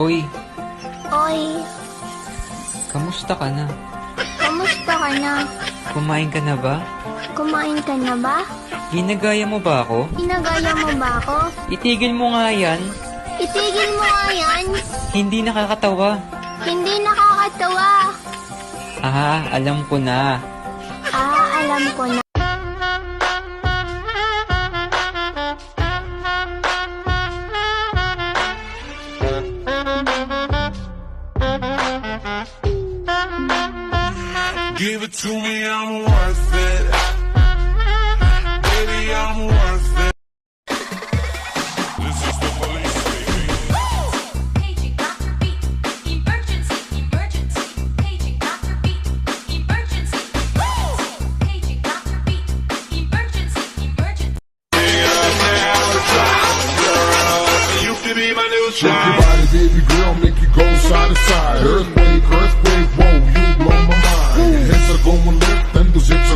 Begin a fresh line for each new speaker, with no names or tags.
Uy,
Oy,
kamusta ka na?
kamusta ka na?
Kumain ka na ba?
Kumain ka na ba?
Ginagaya mo ba ako?
Inagaya mo ba ako?
Itigil mo nga yan.
Itigil mo nga yan.
Hindi nakakatawa.
Hindi nakakatawa.
Alam ko na.
Alam ko na.
Give it to me, I'm worth it. Baby, I'm worth it. This is the police speaking.
Paging Dr. Beat, emergency, emergency. Paging Dr. Beat, emergency. Paging Dr. Beat, emergency, emergency.
You can be my new
Shake your
child.
body, baby girl, make you go side to side. Earthquake, earthquake, whoa, you blow my mind. Heads are going left and those hips